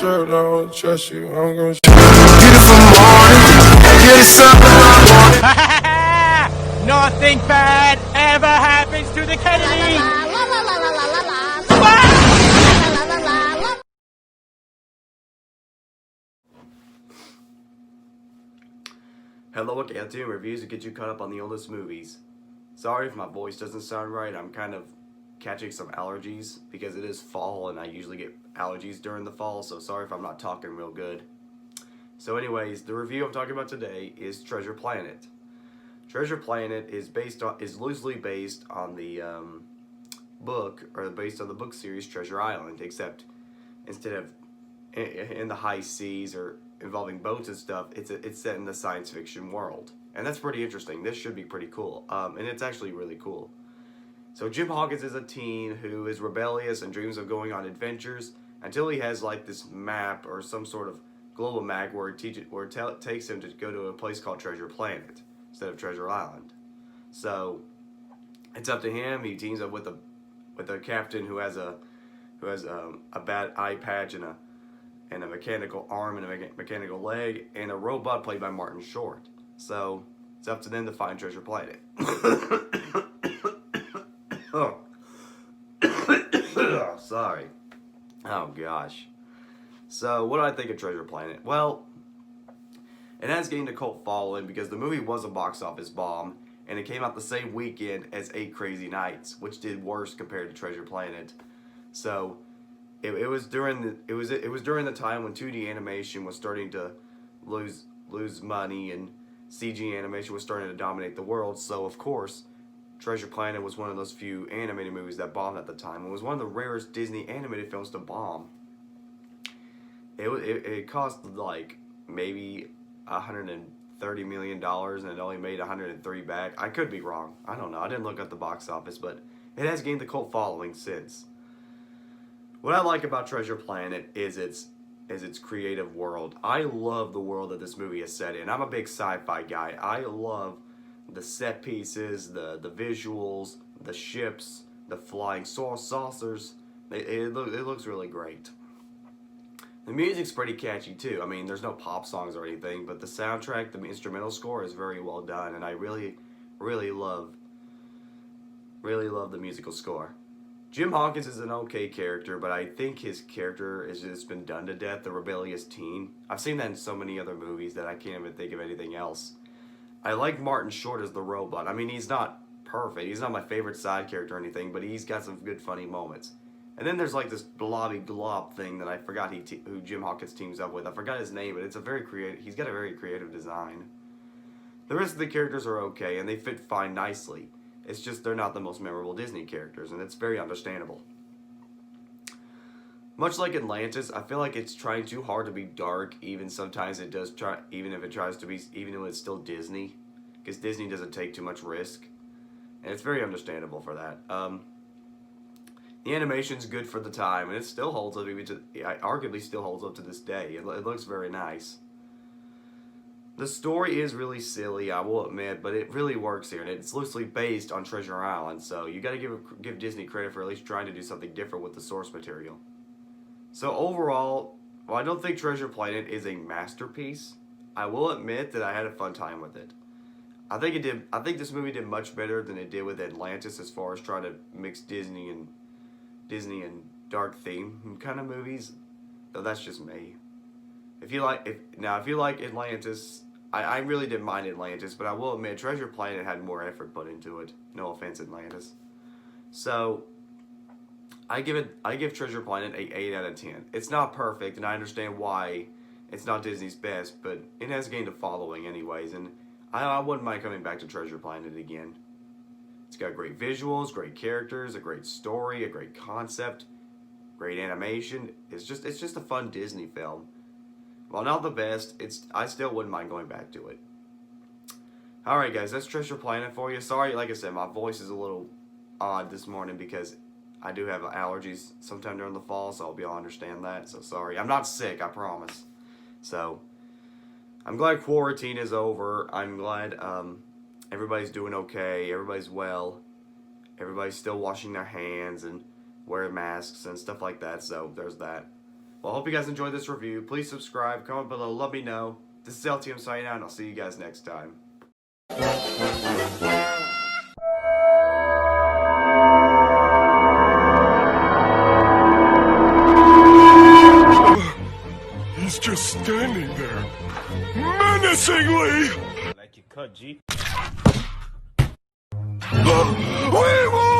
drip, don't trust you. I'm gonna get it from morning, get it something morning. Nothing bad ever happens to the Kennedy. Hello, LTM reviews to get you caught up on the oldest movies. Sorry if my voice doesn't sound right. I'm kind of catching some allergies because it is fall and I usually get allergies during the fall, so sorry if I'm not talking real good. So anyways, the review I'm talking about today is Treasure Planet. Treasure Planet is loosely based on the book series Treasure Island, except instead of in the high seas or involving boats and stuff, it's set in the science fiction world, and that's pretty interesting. This should be pretty cool, and it's actually really cool. So Jim Hawkins is a teen who is rebellious and dreams of going on adventures until he has like this map or some sort of global map where it takes him to go to a place called Treasure Planet instead of Treasure Island. So it's up to him. He teams up with a captain who has a bad eye patch and a mechanical arm and a mechanical leg, and a robot played by Martin Short. So it's up to them to find Treasure Planet. Oh. Sorry. Oh gosh. So what do I think of Treasure Planet? Well, it has gained a cult following because the movie was a box office bomb, and it came out the same weekend as 8 Crazy Nights, which did worse compared to Treasure Planet. So it was during the time when 2D animation was starting to lose money and CG animation was starting to dominate the world. So of course, Treasure Planet was one of those few animated movies that bombed at the time. It was one of the rarest Disney animated films to bomb. It cost like maybe $130 million and it only made 103 back. I could be wrong. I don't know. I didn't look at the box office, but it has gained the cult following since. What I like about Treasure Planet is its creative world. I love the world that this movie is set in. I'm a big sci-fi guy. I love the set pieces, the visuals, the ships, the flying saucers. It looks really great. The music's pretty catchy too. I mean, there's no pop songs or anything, but the soundtrack, the instrumental score is very well done, and I really love the musical score. Jim Hawkins is an okay character, but I think his character has just been done to death, the rebellious teen. I've seen that in so many other movies that I can't even think of anything else. I like Martin Short as the robot. I mean, he's not perfect. He's not my favorite side character or anything, but he's got some good funny moments. And then there's like this blobby glob thing that I forgot who Jim Hawkins teams up with. I forgot his name, but it's a very creative. He's got a very creative design. The rest of the characters are okay, and they fit fine nicely. It's just they're not the most memorable Disney characters, and it's very understandable. Much like Atlantis, I feel like it's trying too hard to be dark. Even sometimes it does try, even if it tries to be, even though it's still Disney, because Disney doesn't take too much risk, and it's very understandable for that. The animation's good for the time, and it still holds up. Arguably, still holds up to this day. It looks very nice. The story is really silly, I will admit, but it really works here, and it's loosely based on Treasure Island, so you gotta give Disney credit for at least trying to do something different with the source material. So overall, while I don't think Treasure Planet is a masterpiece, I will admit that I had a fun time with it. I think this movie did much better than it did with Atlantis as far as trying to mix Disney and dark theme kind of movies. Though that's just me. If you like Atlantis, I really didn't mind Atlantis, but I will admit Treasure Planet had more effort put into it. No offense, Atlantis. So I give Treasure Planet an 8 out of 10. It's not perfect, and I understand why it's not Disney's best, but it has gained a following anyways, and I wouldn't mind coming back to Treasure Planet again. It's got great visuals, great characters, a great story, a great concept, great animation. It's just a fun Disney film. While not the best, I still wouldn't mind going back to it. Alright guys, that's Treasure Planet for you. Sorry, like I said, my voice is a little odd this morning because I do have allergies sometime during the fall, so I hope y'all understand that. So sorry. I'm not sick, I promise. So, I'm glad quarantine is over. I'm glad everybody's doing okay. Everybody's well. Everybody's still washing their hands and wearing masks and stuff like that. So, there's that. Well, I hope you guys enjoyed this review. Please subscribe, comment below, let me know. This is LTM signing out, and I'll see you guys next time. He's just standing there, menacingly! Like you cut, G. We will!